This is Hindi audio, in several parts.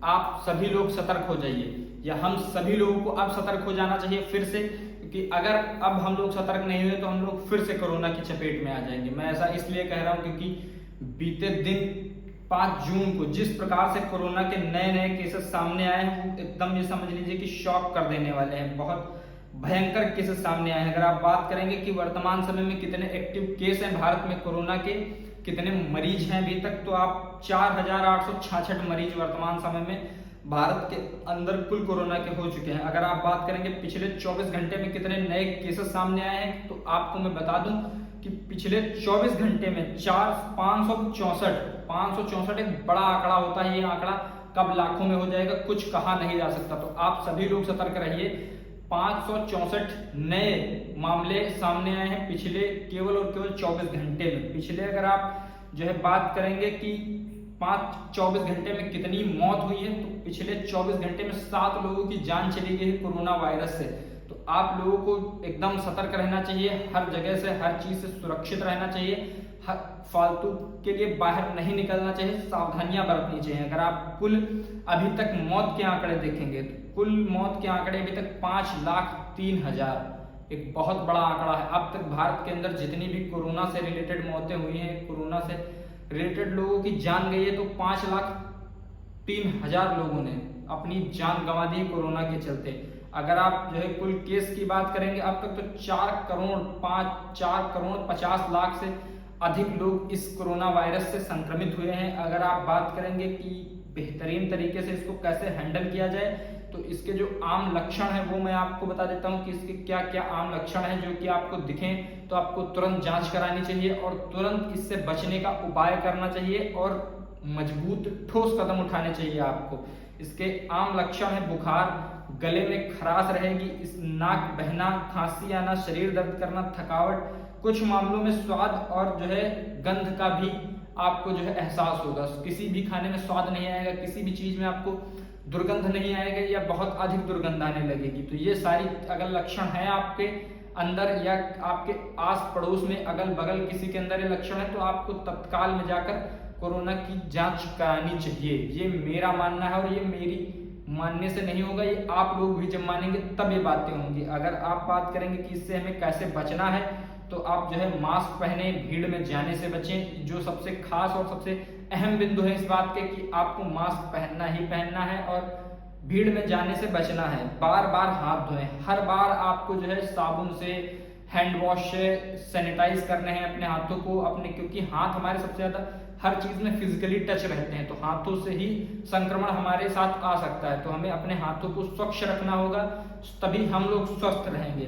आप सभी लोग सतर्क हो जाइए, या हम सभी लोगों को अब सतर्क हो जाना चाहिए फिर से, क्योंकि अगर अब हम लोग सतर्क नहीं हुए तो हम लोग फिर से कोरोना की चपेट में आ जाएंगे। मैं ऐसा इसलिए कह रहा हूं क्योंकि बीते दिन 5 जून को जिस प्रकार से कोरोना के नए नए केसेस सामने आए हैं, वो एकदम ये समझ लीजिए कि शॉक कर देने वाले हैं। बहुत भयंकर केसेस सामने आए हैं। अगर आप बात करेंगे कि वर्तमान समय में कितने एक्टिव केस हैं भारत में कोरोना के, कितने मरीज हैं अभी तक, तो आप 4,866 मरीज वर्तमान समय में भारत के अंदर कुल कोरोना के हो चुके हैं। अगर आप बात करेंगे पिछले 24 घंटे में कितने नए केसेस सामने आए हैं, तो आपको मैं बता दूं कि पिछले 24 घंटे में 564 एक बड़ा आंकड़ा होता है। ये आंकड़ा कब लाखों में हो जाएगा कुछ कहा नहीं जा सकता। तो आप सभी लोग सतर्क रहिए। 564 नए मामले सामने आए हैं पिछले केवल और केवल 24 घंटे में। पिछले अगर आप जो है बात करेंगे कि 24 घंटे में कितनी मौत हुई है, तो पिछले 24 घंटे में 7 लोगों की जान चली गई है कोरोना वायरस से। तो आप लोगों को एकदम सतर्क रहना चाहिए, हर जगह से हर चीज से सुरक्षित रहना चाहिए, फालतू के लिए बाहर नहीं निकलना चाहिए, सावधानियां बरतनी चाहिए। अगर आप कुल अभी तक मौत के आंकड़े देखेंगे तो कुल मौत के आंकड़े अभी तक 5,03,000, एक बहुत बड़ा आंकड़ा है। अब तक भारत के अंदर जितनी भी कोरोना से रिलेटेड मौतें हुई हैं, कोरोना से रिलेटेड लोगों की जान गई है, तो 5,03,000 लोगों ने अपनी जान गंवा दी कोरोना के चलते। अगर आप जो है कुल केस की बात करेंगे अब तक तो 4 करोड़ 50 लाख से अधिक लोग इस कोरोना वायरस से संक्रमित हुए हैं। अगर आप बात करेंगे कि बेहतरीन तरीके से इसको कैसे हैंडल किया जाए, तो इसके जो आम लक्षण है वो मैं आपको बता देता हूं कि इसके क्या क्या आम लक्षण है जो कि आपको दिखें तो आपको तुरंत जांच करानी चाहिए और तुरंत इससे बचने का उपाय करना चाहिए और मजबूत ठोस कदम उठाने चाहिए आपको। इसके आम लक्षण है बुखार, गले में खराश रहेगी, इस नाक बहना, खांसी आना, शरीर दर्द करना, थकावट, कुछ मामलों में स्वाद और जो है गंध का भी आपको जो है एहसास होगा। किसी भी खाने में स्वाद नहीं आएगा, किसी भी चीज में आपको दुर्गंध नहीं आएगा या बहुत अधिक दुर्गंध आने लगेगी। तो ये सारी अगर लक्षण है आपके अंदर या आपके आस पड़ोस में अगल बगल किसी के अंदर ये लक्षण है, तो आपको तत्काल में जाकर कोरोना की जांच करानी चाहिए। ये मेरा मानना है और ये मेरी मानने से नहीं होगा, ये आप लोग भी जब मानेंगे तब ये बातें होंगी। अगर आप बात करेंगे कि इससे हमें कैसे बचना है, तो आप जो है मास्क पहने, भीड़ में जाने से बचें। जो सबसे खास और सबसे अहम बिंदु है इस बात के कि आपको मास्क पहनना ही पहनना है और भीड़ में जाने से बचना है। बार बार हाथ धोएं, हर बार आपको जो है साबुन से, हैंड वॉश से सैनिटाइज करने हैं अपने हाथों को अपने, क्योंकि हाथ हमारे सबसे ज्यादा हर चीज में फिजिकली टच रहते हैं, तो हाथों से ही संक्रमण हमारे साथ आ सकता है। तो हमें अपने हाथों को स्वच्छ रखना होगा, तभी हम लोग स्वस्थ रहेंगे।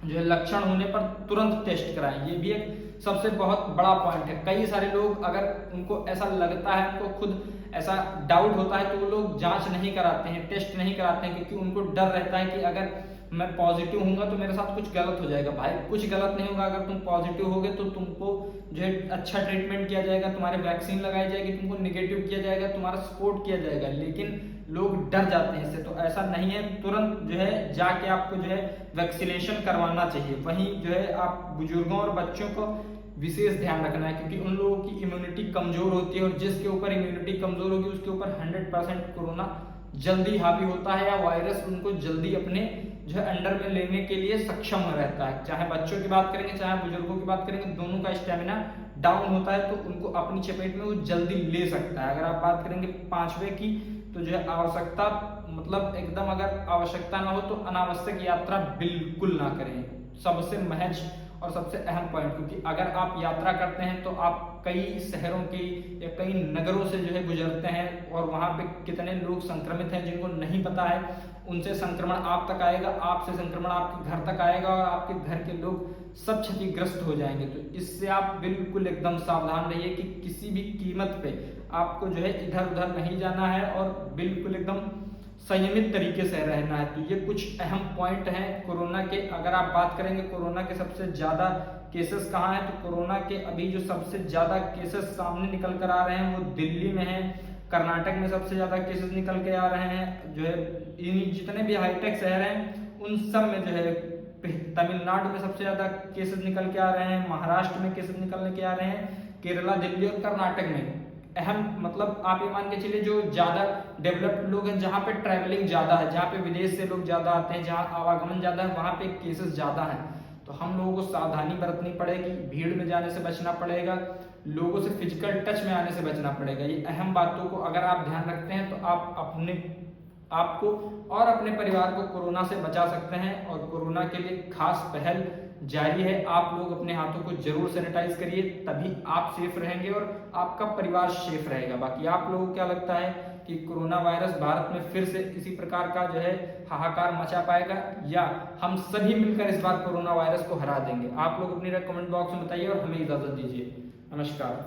जो है लक्षण होने पर तुरंत टेस्ट कराएं, ये भी एक सबसे बहुत बड़ा पॉइंट है। कई सारे लोग अगर उनको ऐसा लगता है, उनको खुद ऐसा डाउट होता है, तो वो लोग जांच नहीं कराते हैं, टेस्ट नहीं कराते हैं, क्योंकि उनको डर रहता है कि अगर मैं पॉजिटिव हूंगा तो मेरे साथ कुछ गलत हो जाएगा। भाई कुछ गलत नहीं होगा, अगर तुम पॉजिटिव होगे तो तुमको जो है अच्छा ट्रीटमेंट किया जाएगा, तुम्हारे वैक्सीन लगाई जाएगी, तुमको निगेटिव किया जाएगा, तुम्हारा सपोर्ट किया जाएगा। लेकिन लोग डर जाते हैं इससे, तो ऐसा नहीं है। तुरंत जो है जाके आपको जो है वैक्सीनेशन करवाना चाहिए। वहीं जो है आप बुजुर्गों और बच्चों को विशेष ध्यान रखना है, क्योंकि उन लोगों की इम्यूनिटी कमजोर होती है और जिसके ऊपर इम्यूनिटी कमजोर होगी उसके ऊपर 100% कोरोना जल्दी हावी होता है या वायरस उनको जल्दी अपने जो है अंडर में लेने के लिए सक्षम रहता है। चाहे बच्चों की बात करेंगे चाहे बुजुर्गों की बात करेंगे, दोनों का स्टेमिना डाउन होता है, तो उनको अपनी चपेट में वो जल्दी ले सकता है। अगर आप बात करेंगे 5वें की, तो जो है आवश्यकता मतलब एकदम अगर आवश्यकता ना हो तो अनावश्यक यात्रा बिल्कुल ना करें। सबसे महज और सबसे अहम पॉइंट, क्योंकि अगर आप यात्रा करते हैं तो आप कई शहरों की या कई नगरों से जो है गुजरते हैं और वहां पे कितने लोग संक्रमित हैं जिनको नहीं पता है, उनसे संक्रमण आप तक आएगा, आपसे संक्रमण आपके घर तक आएगा और आपके घर के लोग सब क्षतिग्रस्त हो जाएंगे। तो इससे आप बिल्कुल एकदम सावधान रहिए कि किसी भी कीमत पे आपको जो है इधर उधर नहीं जाना है और बिल्कुल एकदम संयमित तरीके से रहना है। तो ये कुछ अहम पॉइंट हैं कोरोना के। अगर आप बात करेंगे कोरोना के सबसे ज्यादा केसेस कहाँ हैं, तो कोरोना के अभी जो सबसे ज्यादा केसेस सामने निकल कर आ रहे हैं वो दिल्ली में है, कर्नाटक में सबसे ज्यादा केसेस निकल के आ रहे हैं। जो है इन जितने भी हाईटेक शहर हैं उन सब में जो है तमिलनाडु में सबसे ज्यादा केसेस निकल के आ रहे हैं, महाराष्ट्र में केसेस निकल के आ रहे हैं, केरला, दिल्ली और कर्नाटक में अहम मतलब आप ये मान के चलिए जो ज़्यादा डेवलप्ड लोग हैं, जहाँ पे ट्रैवलिंग ज़्यादा है, जहाँ पे विदेश से लोग ज़्यादा आते हैं, जहाँ आवागमन ज़्यादा है, वहाँ पे केसेस ज़्यादा हैं। तो हम लोगों को सावधानी बरतनी पड़ेगी, भीड़ में जाने से बचना पड़ेगा, लोगों से फिजिकल टच में आने से बचना पड़ेगा। ये अहम बातों को अगर आप ध्यान रखते हैं तो आप आपको और अपने परिवार को कोरोना से बचा सकते हैं। और कोरोना के लिए खास पहल जारी है, आप लोग अपने हाथों को जरूर सैनिटाइज करिए, तभी आप सेफ रहेंगे और आपका परिवार सेफ रहेगा। बाकी आप लोगों को क्या लगता है कि कोरोना वायरस भारत में फिर से इसी प्रकार का जो है हाहाकार मचा पाएगा, या हम सभी मिलकर इस बार कोरोना वायरस को हरा देंगे? आप लोग अपनी कमेंट बॉक्स में बताइए और हमें इजाजत दीजिए। नमस्कार।